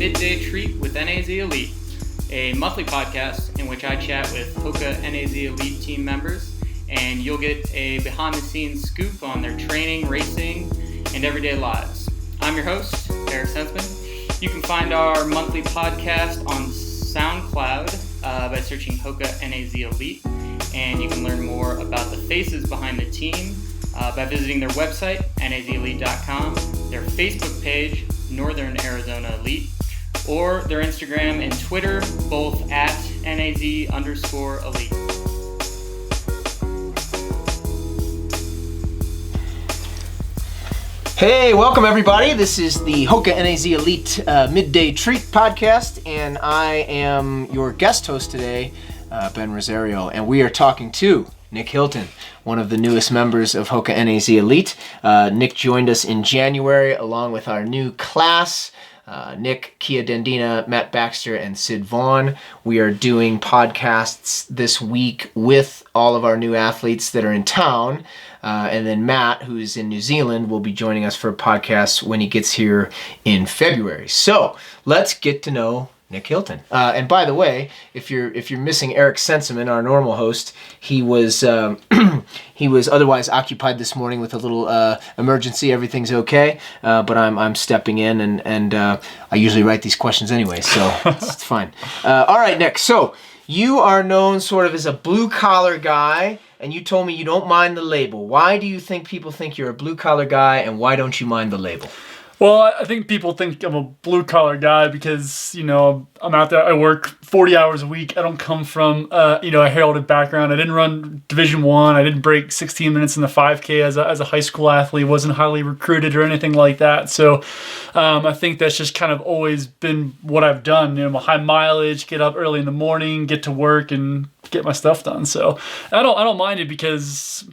Midday Treat with NAZ Elite, a monthly podcast in which I chat with HOKA NAZ Elite team members, and you'll get a behind-the-scenes scoop on their training, racing, and everyday lives. I'm your host, Eric Sensman. You can find our monthly podcast on SoundCloud by searching HOKA NAZ Elite, and you can learn more about the faces behind the team by visiting their website, nazelite.com, their Facebook page, Northern Arizona Elite, or their Instagram and Twitter, both at NAZ_Elite. Hey, welcome everybody. This is the HOKA NAZ Elite Midday Treat podcast, and I am your guest host today, Ben Rosario, and we are talking to Nick Hilton, one of the newest members of HOKA NAZ Elite. Nick joined us in January along with our new class, Nick, Kia Dendina, Matt Baxter, and Sid Vaughn. We are doing podcasts this week with all of our new athletes that are in town. And then Matt, who's in New Zealand, will be joining us for a podcast when he gets here in February. So let's get to know Nick Hilton. And by the way, if you're missing Eric Senseman, our normal host, he was he was otherwise occupied this morning with a little emergency. Everything's okay, but I'm stepping in, and I usually write these questions anyway, so it's fine. All right, Nick. So you are known sort of as a blue collar guy, and you told me you don't mind the label. Why do you think people think you're a blue collar guy, and why don't you mind the label? Well, I think people think I'm a blue-collar guy because, I'm out there. I work 40 hours a week. I don't come from, a heralded background. I didn't run Division I. I didn't break 16 minutes in the 5K as a high school athlete. Wasn't highly recruited or anything like that. So I think that's just kind of always been what I've done. High mileage, get up early in the morning, get to work, and get my stuff done. So I don't mind it because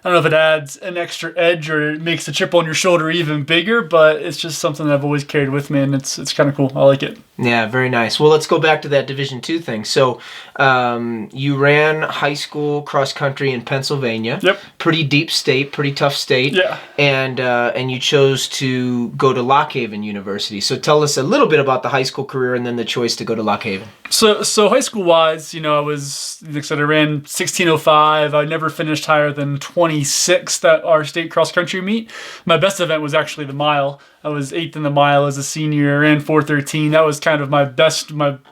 I don't know if it adds an extra edge or it makes the chip on your shoulder even bigger, but it's just something that I've always carried with me, and it's kind of cool. I like it. Yeah, very nice. Well, let's go back to that Division II thing. So you ran high school cross country in Pennsylvania. Yep. Pretty deep state, pretty tough state. Yeah. And you chose to go to Lock Haven University. So tell us a little bit about the high school career and then the choice to go to Lock Haven. So high school wise, I was, like I said, I ran 16:05. I never finished higher than 26th at our state cross country meet. My best event was actually the mile. I was 8th in the mile as a senior, ran 4:13. That was kind of my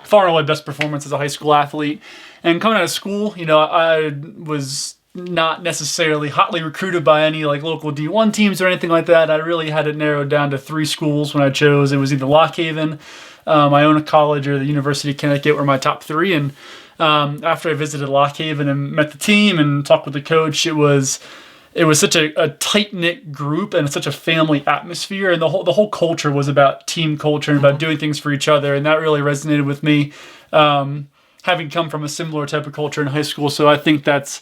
far and away best performance as a high school athlete. And coming out of school, I was not necessarily hotly recruited by any local D1 teams or anything like that. I really had it narrowed down to 3 schools when I chose. It was either Lock Haven, Iona College, or the University of Connecticut were my top 3. And after I visited Lock Haven and met the team and talked with the coach, it was such a tight-knit group and such a family atmosphere, and the whole culture was about team culture and about doing things for each other, and that really resonated with me, having come from a similar type of culture in high school. So I think that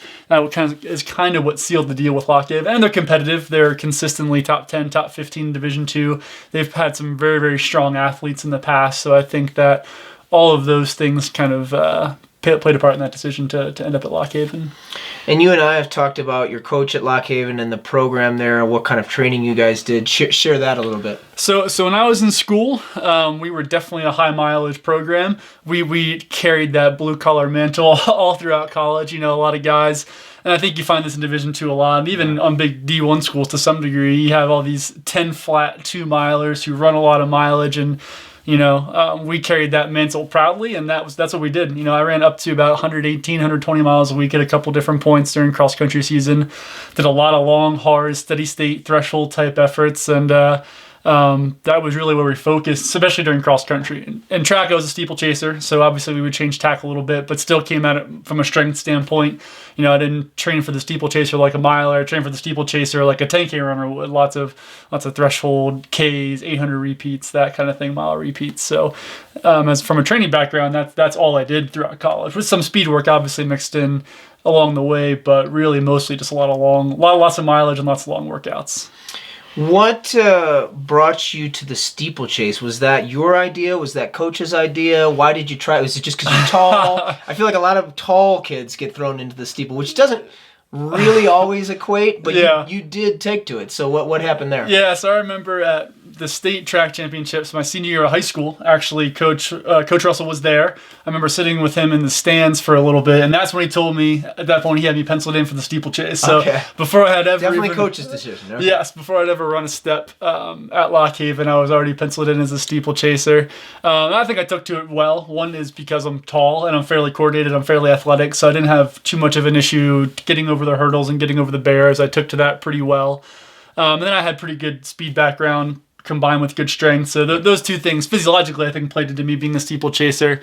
is kind of what sealed the deal with Lock Haven. And they're competitive. They're consistently top 10, top 15 Division II. They've had some very, very strong athletes in the past, so I think that all of those things kind of played a part in that decision to end up at Lock Haven. And you and I have talked about your coach at Lock Haven and the program there, what kind of training you guys did. Share that a little bit. So when I was in school, we were definitely a high mileage program. We carried that blue collar mantle all throughout college. A lot of guys, and I think you find this in Division II a lot, and even on big D1 schools to some degree, you have all these 10 flat 2 milers who run a lot of mileage, and we carried that mantle proudly, and that's what we did. I ran up to about 118, 120 miles a week at a couple different points during cross-country season. Did a lot of long, hard, steady-state threshold type efforts, and that was really where we focused, especially during cross-country. In track, I was a steeplechaser, so obviously we would change tack a little bit, but still came at it from a strength standpoint. I didn't train for the steeplechaser like a miler. I trained for the steeplechaser like a 10K runner with lots of threshold Ks, 800 repeats, that kind of thing, mile repeats. So as from a training background, that's all I did throughout college, with some speed work obviously mixed in along the way, but really mostly just lots of mileage and lots of long workouts. What brought you to the steeplechase? Was that your idea? Was that coach's idea? Why did you try? Was it just because you're tall? I feel like a lot of tall kids get thrown into the steeple, which doesn't really always equate, but yeah. you did take to it. So what happened there? Yeah, so I remember at the state track championships my senior year of high school. Actually, Coach Russell was there. I remember sitting with him in the stands for a little bit, and that's when he told me, at that point, he had me penciled in for the steeplechase. So before I had ever definitely coach's decision. Okay. Yes, before I'd ever run a step at Lock Haven, I was already penciled in as a steeplechaser. I think I took to it well. One is because I'm tall and I'm fairly coordinated, I'm fairly athletic, so I didn't have too much of an issue getting over the hurdles and getting over the bears. I took to that pretty well. And then I had pretty good speed background combined with good strength. So those two things physiologically, I think, played into me being a steeplechaser.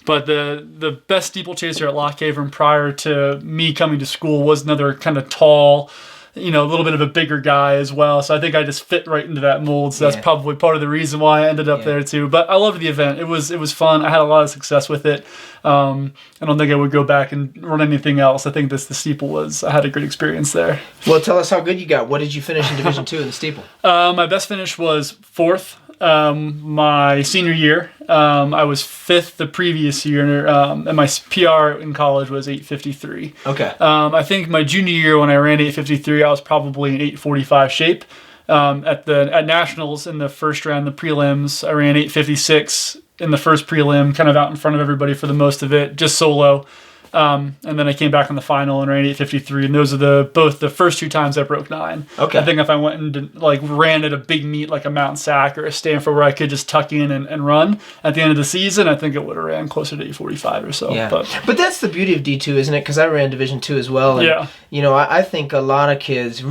But the best steeplechaser at Lock Haven prior to me coming to school was another kind of tall, a little bit of a bigger guy as well. So I think I just fit right into that mold. So that's probably part of the reason why I ended up there too. But I loved the event. It was fun. I had a lot of success with it. I don't think I would go back and run anything else. I think the steeple I had a great experience there. Well, tell us how good you got. What did you finish in Division 2 in the steeple? My best finish was 4th. My senior year. I was 5th the previous year, and my PR in college was 8:53. Okay. I think my junior year when I ran 8:53, I was probably in 8:45 shape. At nationals in the first round, the prelims, I ran 8:56 in the first prelim, kind of out in front of everybody for the most of it, just solo. And then I came back in the final and ran 8:53, and those are both the first 2 times I broke 9. Okay. I think if I went and ran at a big meet like a Mountain Sac or a Stanford where I could just tuck in and run at the end of the season, I think it would have ran closer to 8:45 or so. Yeah. But that's the beauty of D2, isn't it? Because I ran Division 2 as well. And, I think a lot of kids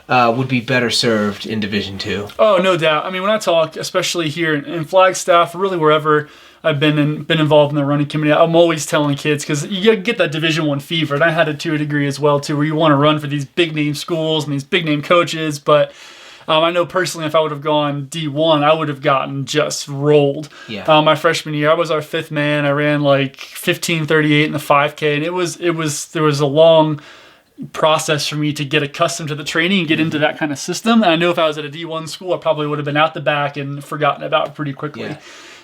would be better served in Division 2. Oh, no doubt. I mean, when I talk, especially here in Flagstaff, really wherever I've been involved in the running community, I'm always telling kids, because you get that Division 1 fever, and I had it to a degree as well, too, where you want to run for these big-name schools and these big-name coaches, but I know personally if I would have gone D1, I would have gotten just rolled. Yeah. My freshman year, I was our 5th man. I ran 15:38 in the 5K, and there was a long process for me to get accustomed to the training and get into that kind of system. And I know if I was at a D1 school, I probably would have been out the back and forgotten about it pretty quickly.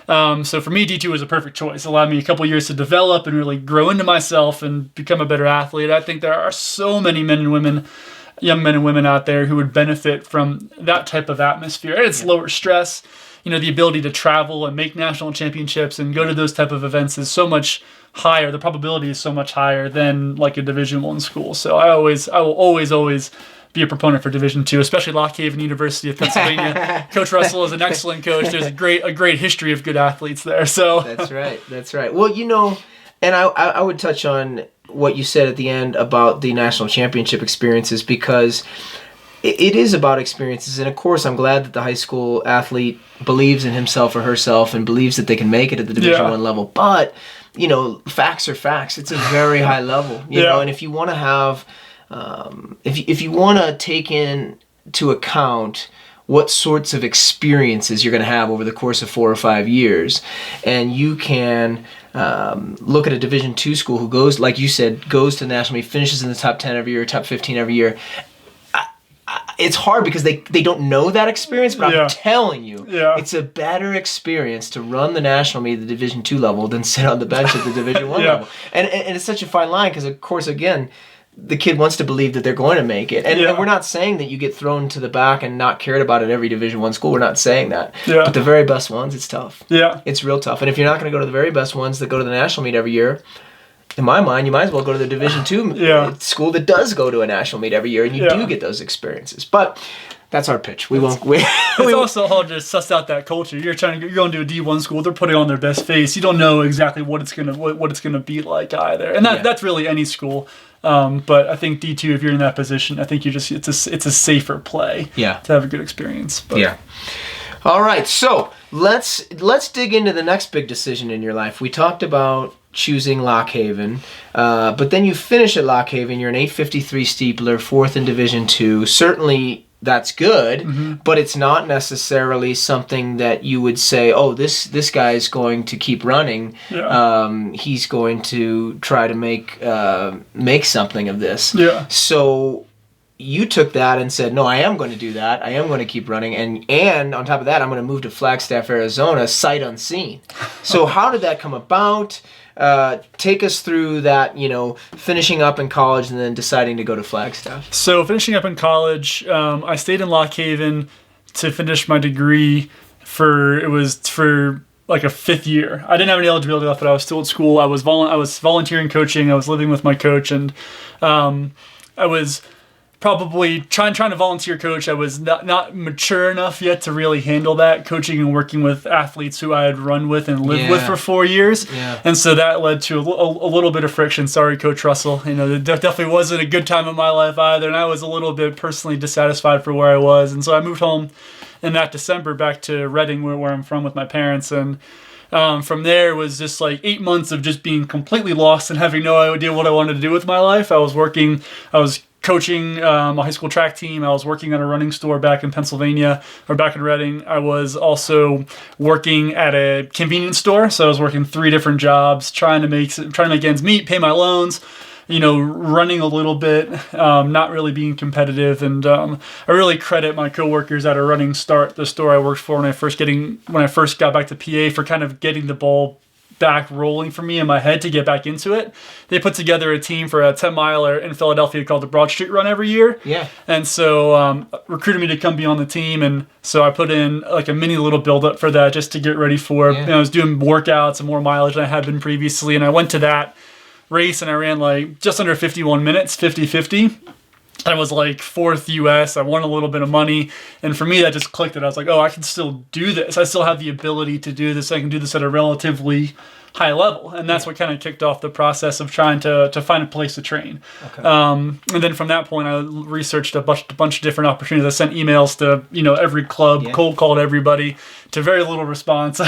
Yeah. So for me, D2 was a perfect choice. It allowed me a couple years to develop and really grow into myself and become a better athlete. I think there are so many young men and women out there who would benefit from that type of atmosphere. It's lower stress. The ability to travel and make national championships and go to those type of events is so much higher. The probability is so much higher than like a Division 1 school. So I will always be a proponent for Division 2, especially Lock Haven University of Pennsylvania. Coach Russell is an excellent coach. There's a great history of good athletes there. So That's right. Well, and I would touch on what you said at the end about the national championship experiences, because it is about experiences. And of course, I'm glad that the high school athlete believes in himself or herself and believes that they can make it at the Division 1 level. But, facts are facts. It's a very high level, you know, and if you want to have, if you want to take into account what sorts of experiences you're going to have over the course of 4 or 5 years, and you can look at a Division 2 school who goes, like you said, goes to the national meet, finishes in the top 10 every year, top 15 every year. It's hard because they don't know that experience, but I'm telling you, it's a better experience to run the national meet at the Division 2 level than sit on the bench at the Division 1 level. And it's such a fine line because, of course, again, the kid wants to believe that they're going to make it. And we're not saying that you get thrown to the back and not cared about at every Division 1 school. We're not saying that. Yeah. But the very best ones, it's tough. Yeah. It's real tough. And if you're not going to go to the very best ones that go to the national meet every year, in my mind, you might as well go to the Division 2 school that does go to a national meet every year, and you do get those experiences. But that's our pitch. It's also hard to suss out that culture. You're going to do a D1 school. They're putting on their best face. You don't know exactly what it's gonna be like either. And that's really any school. But I think D2, if you're in that position, I think it's a safer play. To have a good experience. But. All right. So let's dig into the next big decision in your life. We talked about choosing Lock Haven, but then you finish at Lock Haven. You're an 8:53 steepler, 4th in Division 2. Certainly that's good, but it's not necessarily something that you would say, oh, this guy is going to keep running. He's going to try to make something of this. So you took that and said, no, I am going to do that. I am going to keep running. And on top of that, I'm going to move to Flagstaff, Arizona, sight unseen. So how did that come about? Take us through that, finishing up in college and then deciding to go to Flagstaff. So finishing up in college, I stayed in Lock Haven to finish my degree for like a 5th year. I didn't have any eligibility left, but I was still at school. I was volunteering coaching. I was living with my coach, and I was probably trying to volunteer coach. I was not mature enough yet to really handle that, coaching and working with athletes who I had run with and lived with for 4 years. Yeah. And so that led to a little bit of friction. Sorry, Coach Russell. It definitely wasn't a good time in my life either. And I was a little bit personally dissatisfied for where I was. And so I moved home in that December back to Reading, where I'm from, with my parents. And from there, it was just like 8 months of just being completely lost and having no idea what I wanted to do with my life. I was coaching a high school track team. I was working at a running store back in Pennsylvania, or back in Reading. I was also working at a convenience store. So I was working 3 different jobs, trying to make ends meet, pay my loans, running a little bit, not really being competitive. And I really credit my coworkers at a Running Start, the store I worked for when I first got back to PA, for kind of getting the ball back rolling for me in my head to get back into it. They put together a team for a 10-miler in Philadelphia called the Broad Street Run every year. Yeah. And so recruited me to come be on the team, and so I put in like a mini little build-up for that just to get ready for it. I was doing workouts and more mileage than I had been previously, and I went to that race and I ran like just under 51 minutes, 50-50. I was like 4th US. I won a little bit of money. And for me, that just clicked. And I was like, oh, I can still do this. I still have the ability to do this. I can do this at a relatively high level. And that's what kind of kicked off the process of trying to find a place to train. Okay. And then from that point, I researched a bunch of different opportunities. I sent emails to, every club, cold called everybody, to very little response.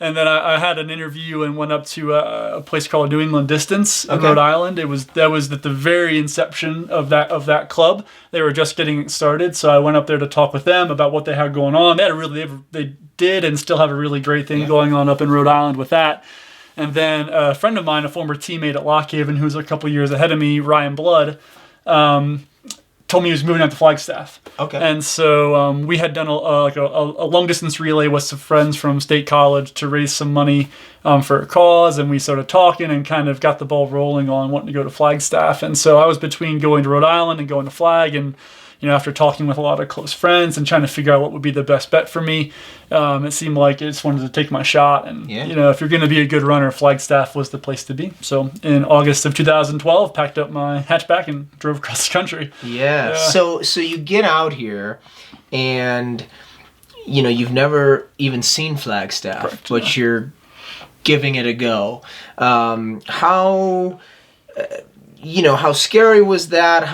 And then I had an interview and went up to a place called New England Distance in Rhode Island. That was at the very inception of that club. They were just getting started, so I went up there to talk with them about what they had going on. They did and still have a really great thing going on up in Rhode Island with that. And then a friend of mine, a former teammate at Lock Haven, who's a couple years ahead of me, Ryan Blood, told me he was moving out to Flagstaff. Okay. And so we had done a long distance relay with some friends from State College to raise some money for a cause, and we started talking and kind of got the ball rolling on wanting to go to Flagstaff. And so I was between going to Rhode Island and going to Flag, and after talking with a lot of close friends and trying to figure out what would be the best bet for me, it seemed like I just wanted to take my shot. And, if you're going to be a good runner, Flagstaff was the place to be. So in August of 2012, packed up my hatchback and drove across the country. Yeah. So you get out here and, you've never even seen Flagstaff, correct, but you're giving it a go. How scary was that?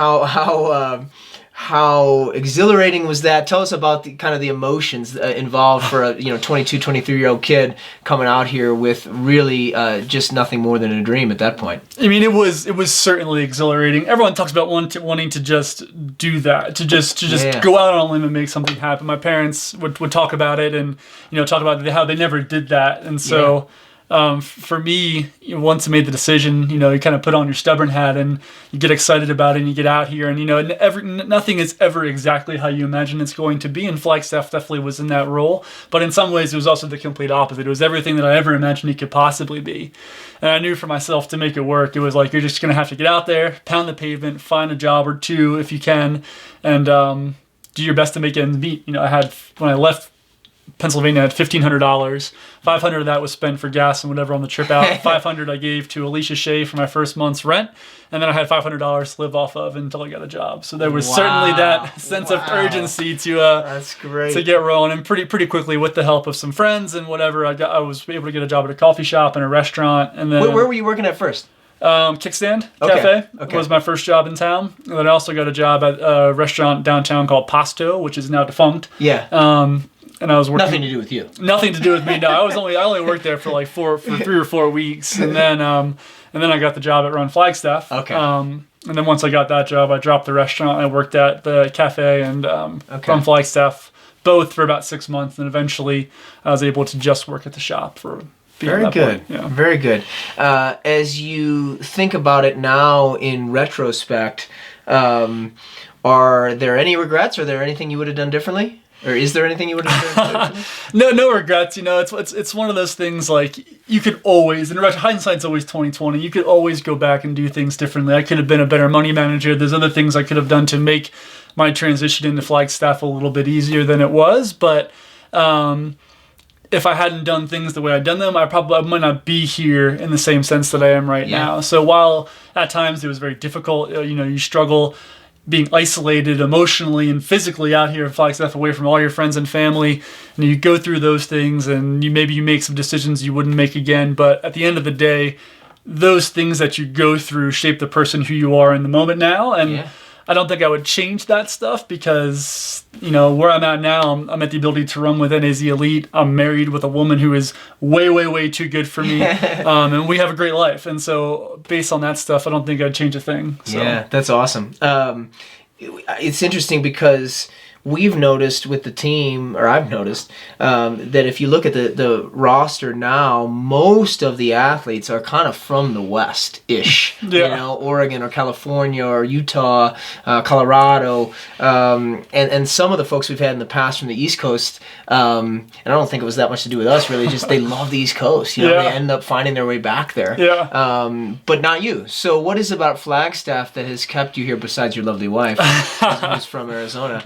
How exhilarating was that? Tell us about the emotions involved for a 22, 23-year-old kid coming out here with really just nothing more than a dream at that point. I mean, it was certainly exhilarating. Everyone talks about wanting to just do that, to just go out on a limb and make something happen. My parents would talk about it and talk about how they never did that, and so. For me, once I made the decision, you kind of put on your stubborn hat and you get excited about it and you get out here and, nothing is ever exactly how you imagine it's going to be. And Flagstaff definitely was in that role. But in some ways, it was also the complete opposite. It was everything that I ever imagined it could possibly be. And I knew for myself to make it work, it was like, you're just going to have to get out there, pound the pavement, find a job or two if you can, and do your best to make ends meet. When I left Pennsylvania, I had $1,500. $500 of that was spent for gas and whatever on the trip out. $500 I gave to Alicia Shea for my first month's rent, and then I had $500 to live off of until I got a job. So there was certainly that sense of urgency to that's great, to get rolling, and pretty quickly with the help of some friends and whatever, I was able to get a job at a coffee shop and a restaurant. And then where were you working at first? Kickstand Cafe was my first job in town. And then I also got a job at a restaurant downtown called Pasto, which is now defunct. Yeah. And I was working. Nothing to do with you. Nothing to do with me. No, I only worked there for like 3 or 4 weeks, and then I got the job at Run Flagstaff. Okay. And then once I got that job, I dropped the restaurant. I worked at the cafe and Run Flagstaff, both for about 6 months, and eventually I was able to just work at the shop for. Very good. Yeah. Very good. As you think about it now in retrospect, are there any regrets? Are there anything you would have done differently? Or is there anything you would have done? No regrets. It's one of those things like you could always, and hindsight's always 20/20. You could always go back and do things differently. I could have been a better money manager. There's other things I could have done to make my transition into Flagstaff a little bit easier than it was. But if I hadn't done things the way I'd done them, I might not be here in the same sense that I am right now. So while at times it was very difficult, you struggle being isolated emotionally and physically out here in Flagstaff away from all your friends and family, and you go through those things and you make some decisions you wouldn't make again. But at the end of the day, those things that you go through shape the person who you are in the moment now. And I don't think I would change that stuff because, where I'm at now, I'm at the ability to run with NAZ Elite. I'm married with a woman who is way, way, way too good for me. And we have a great life. And so based on that stuff, I don't think I'd change a thing. So. Yeah, that's awesome. It's interesting because we've noticed with the team, or I've noticed, that if you look at the roster now, most of the athletes are kind of from the West-ish. Oregon or California or Utah, Colorado, and some of the folks we've had in the past from the East Coast, and I don't think it was that much to do with us, really, just they love the East Coast. They end up finding their way back there. But not you. So what is about Flagstaff that has kept you here besides your lovely wife, who's from Arizona?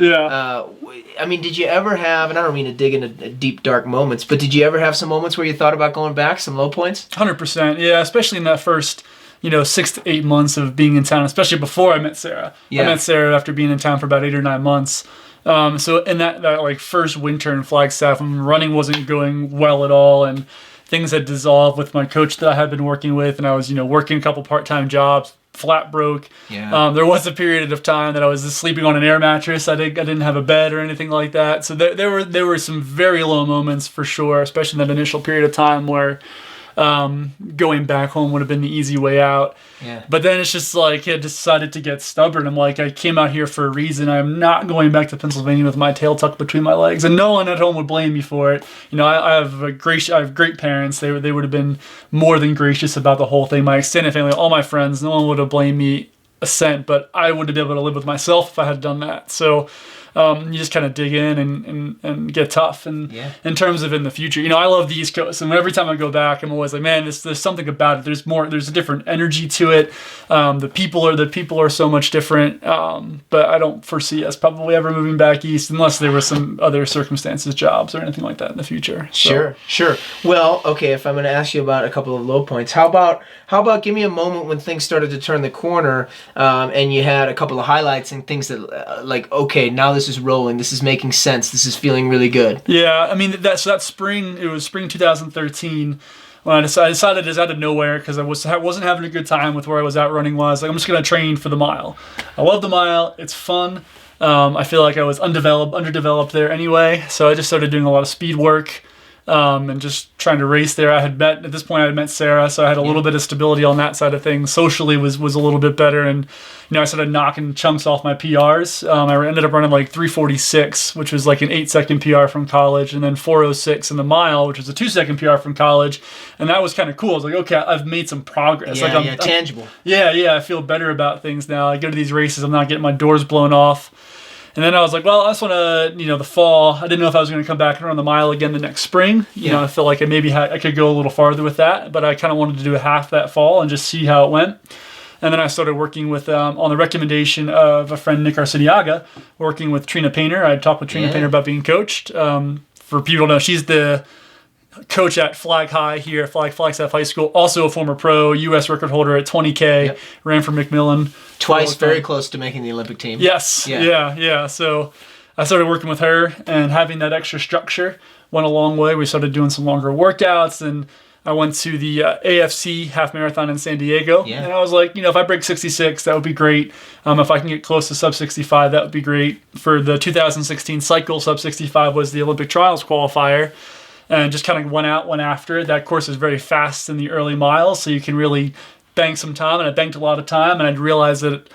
Did you ever have, and I don't mean to dig into deep, dark moments, but did you ever have some moments where you thought about going back, some low points? 100%, yeah, especially in that first, 6 to 8 months of being in town, especially before I met Sarah. I met Sarah after being in town for about 8 or 9 months. So in that like first winter in Flagstaff, running wasn't going well at all, and things had dissolved with my coach that I had been working with, and I was, working a couple part-time jobs, flat broke. There was a period of time that I was sleeping on an air mattress. I didn't have a bed or anything like that. So there were some very low moments for sure, especially in that initial period of time where going back home would have been the easy way out. But then it's just like I decided to get stubborn. I'm like, I came out here for a reason. I'm not going back to Pennsylvania with my tail tucked between my legs, and no one at home would blame me for it. I have great parents. They would have been more than gracious about the whole thing. My extended family, all my friends, no one would have blamed me a cent, but I wouldn't be able to live with myself if I had done that. So you just kind of dig in and get tough. And in terms of in the future, I love the East Coast, and every time I go back, I'm always like, man, there's something about it. There's a different energy to it. The people are so much different. But I don't foresee us probably ever moving back east unless there were some other circumstances, jobs or anything like that in the future. So. Sure. Well, okay, if I'm going to ask you about a couple of low points, how about give me a moment when things started to turn the corner, and you had a couple of highlights and things that okay, now this is rolling, this is making sense, this is feeling really good. Yeah, that spring, it was spring 2013 when I decided just out of nowhere, because I wasn't having a good time with where I was at running wise. Like, I'm just going to train for the mile. I love the mile, it's fun. I feel like I was underdeveloped there anyway, so I just started doing a lot of speed work. And just trying to race there. At this point I had met Sarah, so I had a little bit of stability on that side of things. Socially was a little bit better, and I started knocking chunks off my PRs. I ended up running like 3:46, which was like an 8-second PR from college, and then 4:06 in the mile, which was a 2-second PR from college, and that was kind of cool. I was like, okay, I've made some progress. Tangible. I feel better about things now. I go to these races, I'm not getting my doors blown off. And then I was like, well, I just want to, the fall. I didn't know if I was going to come back and run the mile again the next spring. I feel like I could go a little farther with that, but I kind of wanted to do a half that fall and just see how it went. And then I started working with, on the recommendation of a friend, Nick Arciniaga, working with Trina Painter. I talked with Trina Painter about being coached. For people to know, she's the coach at Flag High here at Flagstaff High School, also a former pro, U.S. record holder at 20K, ran for McMillan. Twice very close to making the Olympic team. Yes, yeah. So I started working with her, and having that extra structure went a long way. We started doing some longer workouts, and I went to the AFC half marathon in San Diego, and I was like, if I break 66, that would be great. If I can get close to sub 65, that would be great. For the 2016 cycle, sub 65 was the Olympic trials qualifier. And just kind of went after it. That course is very fast in the early miles, so you can really bank some time. And I banked a lot of time, and I'd realized that,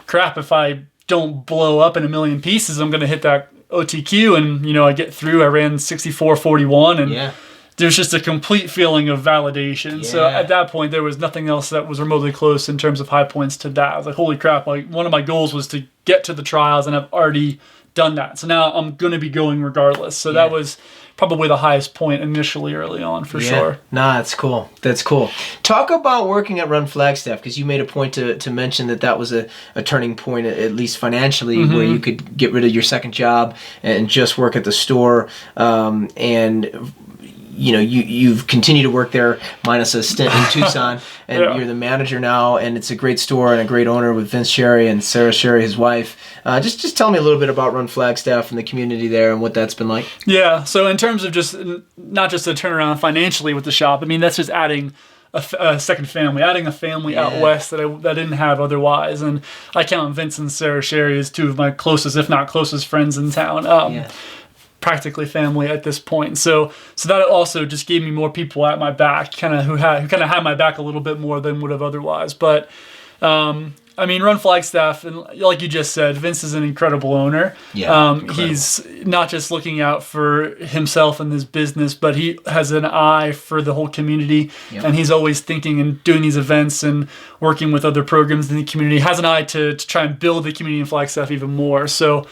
crap, if I don't blow up in a million pieces, I'm going to hit that OTQ. And, I get through. I ran 64:41, and there's just a complete feeling of validation. So at that point, there was nothing else that was remotely close in terms of high points to that. I was like, holy crap, like one of my goals was to get to the trials, and I've already done that. So now I'm going to be going regardless. So that was probably the highest point initially early on for sure. Nah, that's cool. That's cool. Talk about working at Run Flagstaff, because you made a point to mention that was a turning point, at least financially, where you could get rid of your second job and just work at the store. And you know, you've continued to work there minus a stint in Tucson, and you're the manager now, and it's a great store and a great owner with Vince Sherry and Sarah Sherry, his wife. Just tell me a little bit about Run Flagstaff and the community there and what that's been like. Yeah, so in terms of just not just a turnaround financially with the shop, I mean, that's just adding a second family, adding a family out west that I didn't have otherwise. And I count Vince and Sarah Sherry as two of my closest, if not closest, friends in town. Practically family at this point. So that also just gave me more people at my back, who had my back a little bit more than would have otherwise. But I mean, Run Flagstaff, and like you just said, Vince is an incredible owner. He's not just looking out for himself and his business, but he has an eye for the whole community, and he's always thinking and doing these events and working with other programs in the community. He has an eye to try and build the community in Flagstaff even more. So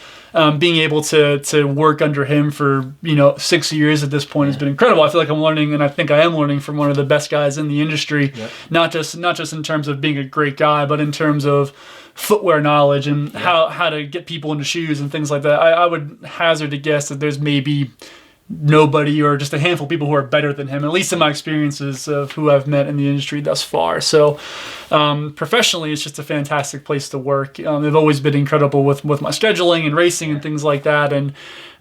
being able to work under him for 6 years at this point has been incredible. I feel like I'm learning, and I think I am learning from one of the best guys in the industry. Not just in terms of being a great guy, but in terms of footwear knowledge and how to get people into shoes and things like that. I would hazard to guess that there's maybe nobody or just a handful of people who are better than him, at least in my experiences of who I've met in the industry thus far. So professionally, it's just a fantastic place to work. They've always been incredible with my scheduling and racing and things like that. And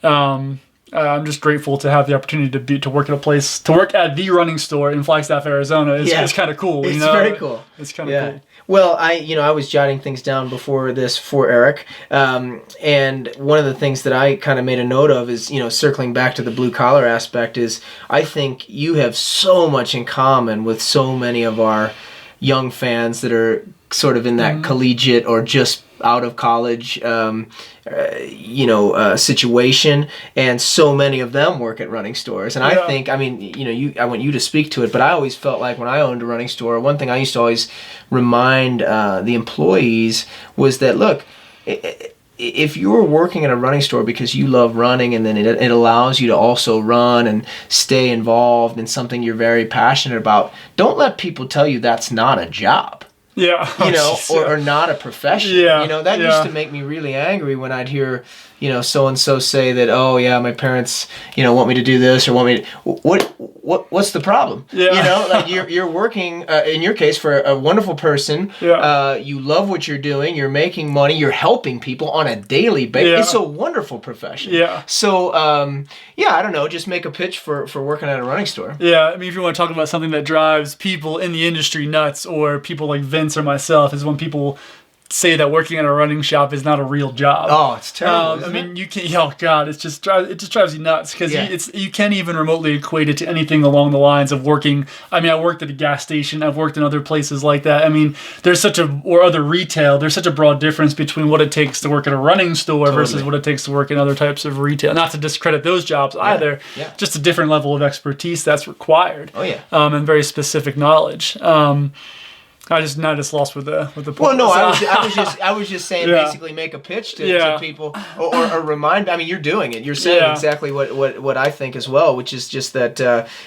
I'm just grateful to have the opportunity to work at the running store in Flagstaff, Arizona. It's kind of cool. It's very cool. It's kind of cool. Well, I was jotting things down before this for Eric, and one of the things that I kind of made a note of is, circling back to the blue collar aspect, is I think you have so much in common with so many of our young fans that are sort of in that collegiate or just out of college, situation, and so many of them work at running stores. And I think, I want you to speak to it, but I always felt like when I owned a running store, one thing I used to always remind the employees was that, look, if you're working at a running store because you love running, and then it allows you to also run and stay involved in something you're very passionate about, don't let people tell you that's not a job. Or not a profession. That used to make me really angry when I'd hear, so-and-so say that, oh yeah, my parents, want me to do this or want me to, what's the problem? Like you're working, in your case, for a wonderful person. You love what you're doing. You're making money. You're helping people on a daily basis. It's a wonderful profession. So, I don't know, just make a pitch for working at a running store. I mean, if you want to talk about something that drives people in the industry nuts, or people like Vince or myself, is when people say that working at a running shop is not a real job. Oh, it's terrible. I mean, you can't. Oh God, it just drives you nuts, because you can't even remotely equate it to anything along the lines of working. I mean, I worked at a gas station. I've worked in other places like that. I mean, or other retail. There's such a broad difference between what it takes to work at a running store versus what it takes to work in other types of retail. Not to discredit those jobs either. Just a different level of expertise that's required. And very specific knowledge. I just lost with the point. Well, no, I was just saying basically make a pitch to people or remind. I mean, you're doing it. You're saying exactly what I think as well, which is just that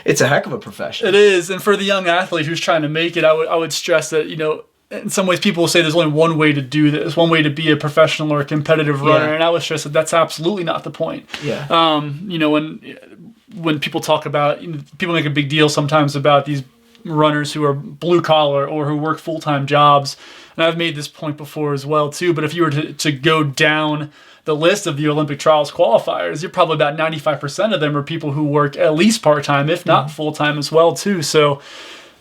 it's a heck of a profession. It is, and for the young athlete who's trying to make it, I would stress that in some ways people will say there's only one way to do this, one way to be a professional or a competitive runner, and I would stress that that's absolutely not the point. When people talk about, people make a big deal sometimes about these runners who are blue collar or who work full-time jobs, and I've made this point before as well too, but if you were to go down the list of the Olympic trials qualifiers, you're probably about 95% of them are people who work at least part-time, if not full-time as well too. So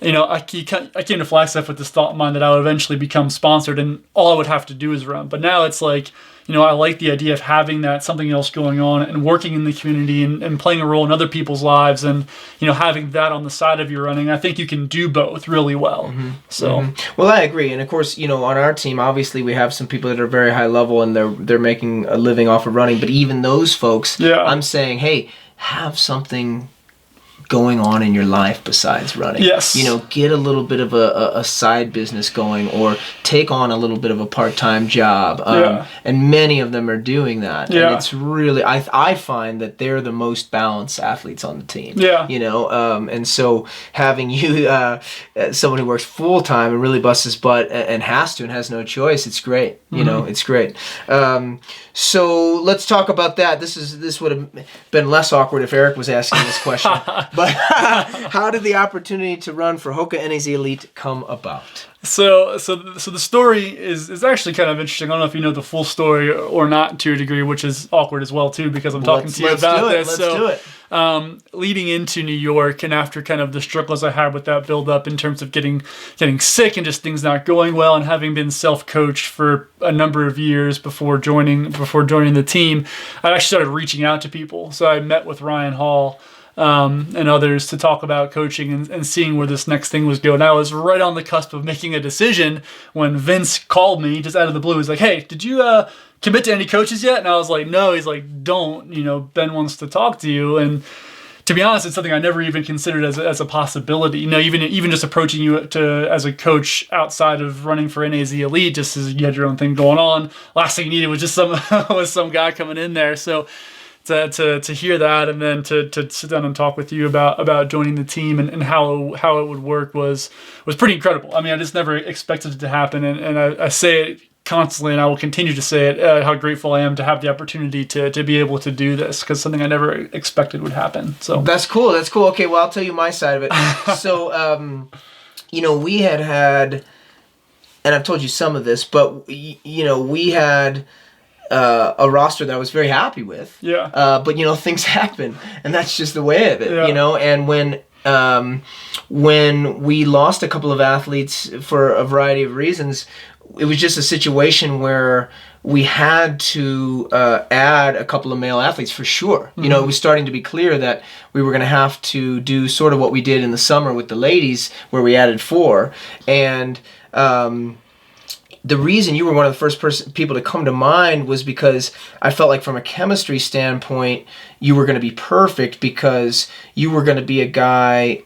I came to Flagstaff with this thought in mind that I would eventually become sponsored, and all I would have to do is run. But now it's like, I like the idea of having that something else going on and working in the community and playing a role in other people's lives, and having that on the side of your running. I think you can do both really well. Well, I agree, and of course, on our team, obviously we have some people that are very high level and they're making a living off of running. But even those folks, I'm saying, hey, have something going on in your life besides running. Yes. Get a little bit of a side business going, or take on a little bit of a part-time job. And many of them are doing that. Yeah. And it's really, I find that they're the most balanced athletes on the team. Yeah. And so having you, someone who works full-time and really busts his butt and has to and has no choice, it's great. It's great. So let's talk about that. This would have been less awkward if Eric was asking this question. But how did the opportunity to run for HOKA NAZ Elite come about? So the story is actually kind of interesting. I don't know if you know the full story or not, to a degree, which is awkward as well too, because I'm talking to you about this. Let's do it. Leading into New York, and after kind of the struggles I had with that build up in terms of getting sick and just things not going well, and having been self-coached for a number of years before joining the team, I actually started reaching out to people. So I met with Ryan Hall and others to talk about coaching and seeing where this next thing was going. I was right on the cusp of making a decision when Vince called me just out of the blue. He's like, "Hey, did you commit to any coaches yet?" And I was like, "No." He's like, "Don't. Ben wants to talk to you." And to be honest, it's something I never even considered as a possibility. Even just approaching you as a coach outside of running for NAZ Elite, just as you had your own thing going on. Last thing you needed was just some guy coming in there. So to hear that, and then to sit down and talk with you about joining the team and how it would work was pretty incredible. I mean, I just never expected it to happen, and I say it constantly, and I will continue to say it, how grateful I am to have the opportunity to be able to do this, because something I never expected would happen. So that's cool. Okay, well, I'll tell you my side of it. So, we had, and I've told you some of this, but we had a roster that I was very happy with. Yeah. But things happen, and that's just the way of it. Yeah. And when we lost a couple of athletes for a variety of reasons, it was just a situation where we had to add a couple of male athletes for sure. Mm-hmm. It was starting to be clear that we were going to have to do sort of what we did in the summer with the ladies, where we added 4. And the reason you were one of the first people to come to mind was because I felt like from a chemistry standpoint, you were going to be perfect, because you were going to be a guy,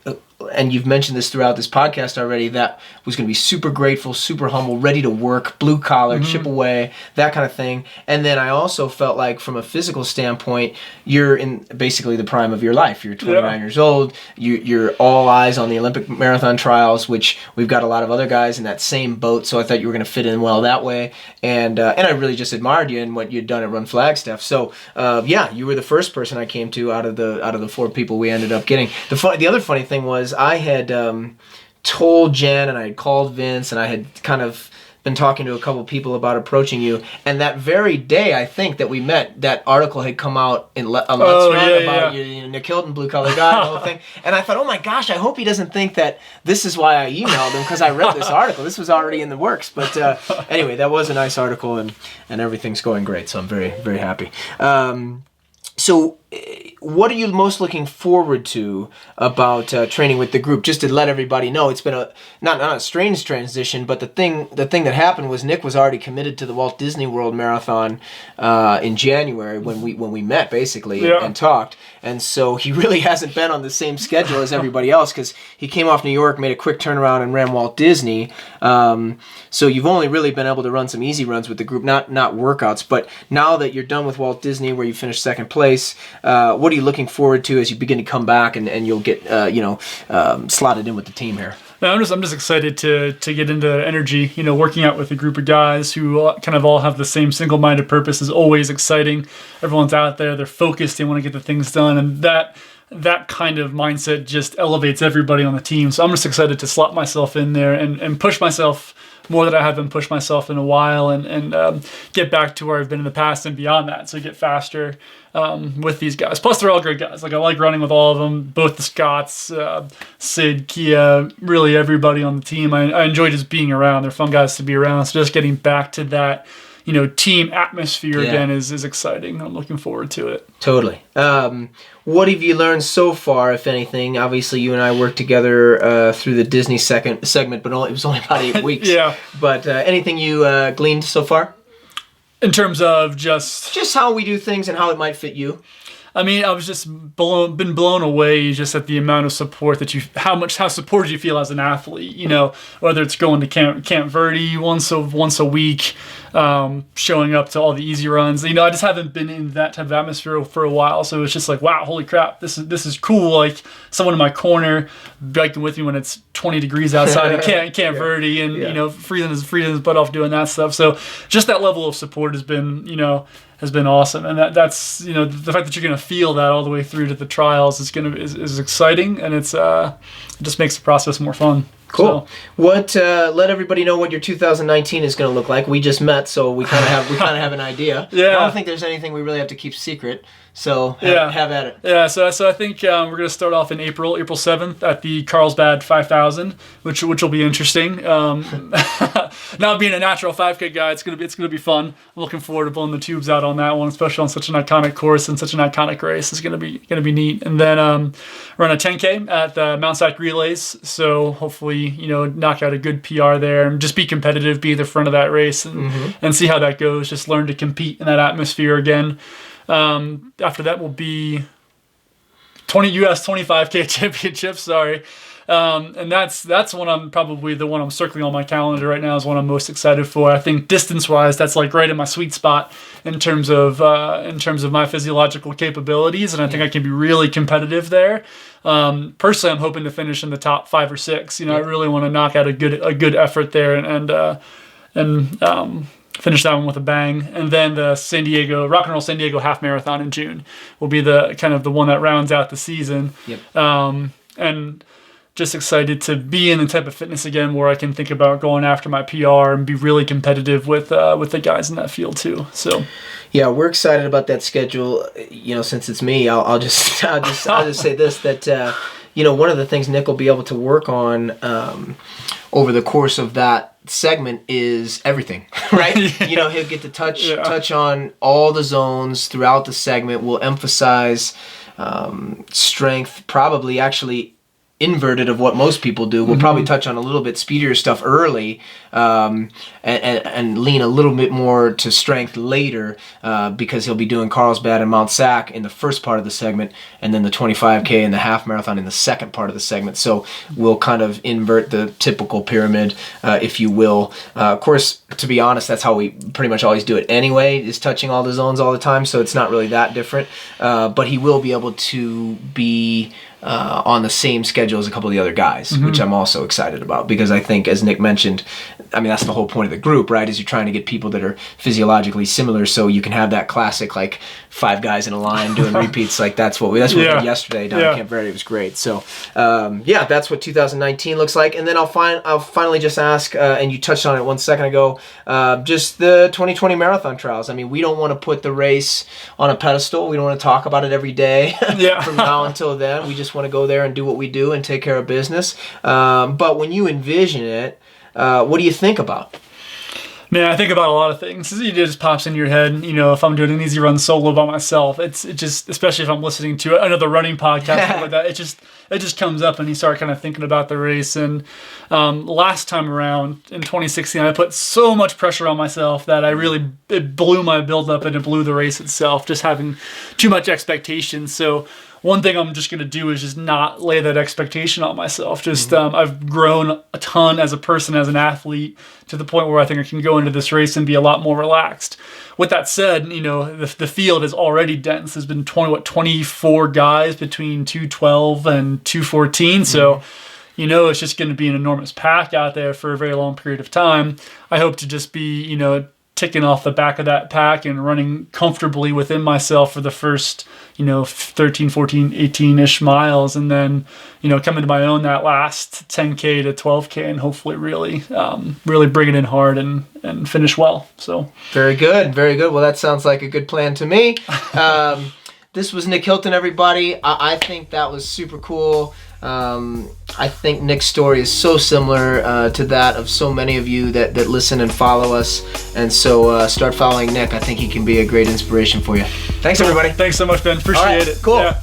and you've mentioned this throughout this podcast already, that was going to be super grateful, super humble, ready to work, blue collar, chip away, that kind of thing. And then I also felt like from a physical standpoint, you're in basically the prime of your life. You're 29 years old. You're all eyes on the Olympic marathon trials, which we've got a lot of other guys in that same boat. So I thought you were going to fit in well that way. And I really just admired you and what you'd done at Run Flagstaff. So you were the first person I came to out of the 4 people we ended up getting. The other funny thing was I had told Jen, and I had called Vince, and I had kind of been talking to a couple people about approaching you. And that very day, I think, that we met, that article had come out in Let's Run about you, Nick Hilton, blue collar guy, the whole thing. And I thought, oh my gosh, I hope he doesn't think that this is why I emailed him, because I read this article. This was already in the works. But anyway, that was a nice article, and everything's going great. So I'm very, very happy. So what are you most looking forward to about training with the group? Just to let everybody know, it's been not a strange transition, but the thing that happened was Nick was already committed to the Walt Disney World Marathon in January when we met basically and talked, and so he really hasn't been on the same schedule as everybody else, because he came off New York, made a quick turnaround, and ran Walt Disney. So you've only really been able to run some easy runs with the group, not workouts. But now that you're done with Walt Disney, where you finished second place, what are you looking forward to as you begin to come back and you'll get slotted in with the team here? No, I'm just excited to get into energy. Working out with a group of guys who kind of all have the same single-minded purpose is always exciting. Everyone's out there, they're focused, they want to get the things done, and that kind of mindset just elevates everybody on the team. So I'm just excited to slot myself in there and push myself more than I haven't pushed myself in a while, and get back to where I've been in the past and beyond that. So get faster with these guys. Plus, they're all great guys. Like, I like running with all of them, both the Scotts, Sid, Kia, really everybody on the team. I enjoy just being around. They're fun guys to be around. So just getting back to that, team atmosphere again is exciting. I'm looking forward to it. Totally. What have you learned so far, if anything? Obviously, you and I worked together through the Disney segment, but it was only about 8 weeks. Yeah. But anything you gleaned so far? In terms of just how we do things and how it might fit you? I mean, I was just been blown away just at the amount of support that how supported you feel as an athlete. You know, whether it's going to Camp Verde once a week, showing up to all the easy runs. You know, I just haven't been in that type of atmosphere for a while, so it's just like, wow, holy crap, this is cool. Like someone in my corner biking with me when it's 20 degrees outside at Camp Verde, and you know, freezing his butt off doing that stuff. So just that level of support has been awesome, and that's you know, the fact that you're going to feel that all the way through to the trials is exciting, and it just makes the process more fun. Cool. So. Let everybody know what your 2019 is going to look like. We just met, so we kind of have an idea. Yeah. I don't think there's anything we really have to keep secret. So have at it. Yeah. So I think we're going to start off in April 7th at the Carlsbad 5000, which will be interesting. Not being a natural 5K guy, it's gonna be fun. I'm looking forward to blowing the tubes out on that one, especially on such an iconic course and such an iconic race. It's gonna be neat. And then run a 10K at the Mount Sac Relays. So hopefully, you know, knock out a good PR there and just be competitive, be at the front of that race, and see how that goes. Just learn to compete in that atmosphere again. After that will be 20 US 25K championships. Sorry. And that's one I'm circling on my calendar right now is one I'm most excited for. I think distance wise, that's like right in my sweet spot in terms of my physiological capabilities. And I think I can be really competitive there. Personally, I'm hoping to finish in the top 5 or 6. You know, I really want to knock out a good effort there and finish that one with a bang. And then the Rock and Roll San Diego half marathon in June will be the kind of the one that rounds out the season. Yep. And just excited to be in the type of fitness again where I can think about going after my PR and be really competitive with the guys in that field too. So yeah, we're excited about that schedule. You know, since it's me, I'll just say this, that you know, one of the things Nick will be able to work on over the course of that segment is everything, right? You know, he'll get to touch on all the zones throughout the segment. We'll emphasize strength, probably actually inverted of what most people do. We'll probably touch on a little bit speedier stuff early, and lean a little bit more to strength later, because he'll be doing Carlsbad and Mount Sac in the first part of the segment, and then the 25K and the half marathon in the second part of the segment. So we'll kind of invert the typical pyramid, if you will. Of course, to be honest, that's how we pretty much always do it anyway, is touching all the zones all the time, so it's not really that different. But he will be able to be on the same schedule as a couple of the other guys, which I'm also excited about, because I think, as Nick mentioned, I mean, that's the whole point of the group, right? Is you're trying to get people that are physiologically similar, so you can have that classic, like, 5 guys in a line doing repeats. Like, that's what we did yesterday down at Camp Verde. It was great. So, that's what 2019 looks like. And then I'll finally just ask, and you touched on it 1 second ago, just the 2020 marathon trials. I mean, we don't want to put the race on a pedestal. We don't want to talk about it every day from now until then. We just want to go there and do what we do and take care of business. But when you envision it, what do you think about? Man, I think about a lot of things. It just pops in your head. You know, if I'm doing an easy run solo by myself, it just, especially if I'm listening to another running podcast like that, it just comes up and you start kind of thinking about the race. And last time around in 2016, I put so much pressure on myself that it blew my build up and it blew the race itself, just having too much expectation. So one thing I'm just going to do is just not lay that expectation on myself. Just I've grown a ton as a person, as an athlete, to the point where I think I can go into this race and be a lot more relaxed. With that said, you know, the field is already dense. There's been 24 guys between 212 and 214. So, you know, it's just going to be an enormous pack out there for a very long period of time. I hope to just be, you know, ticking off the back of that pack and running comfortably within myself for the first, you know, 13, 14, 18-ish miles, and then, you know, coming to my own that last 10K to 12K and hopefully really bring it in hard and finish well. So very good. Well, that sounds like a good plan to me. This was Nick Hilton, everybody. I think that was super cool. I think Nick's story is so similar to that of so many of you that listen and follow us. And so start following Nick. I think he can be a great inspiration for you. Thanks, everybody. Thanks so much, Ben. Appreciate it. Cool. Yeah.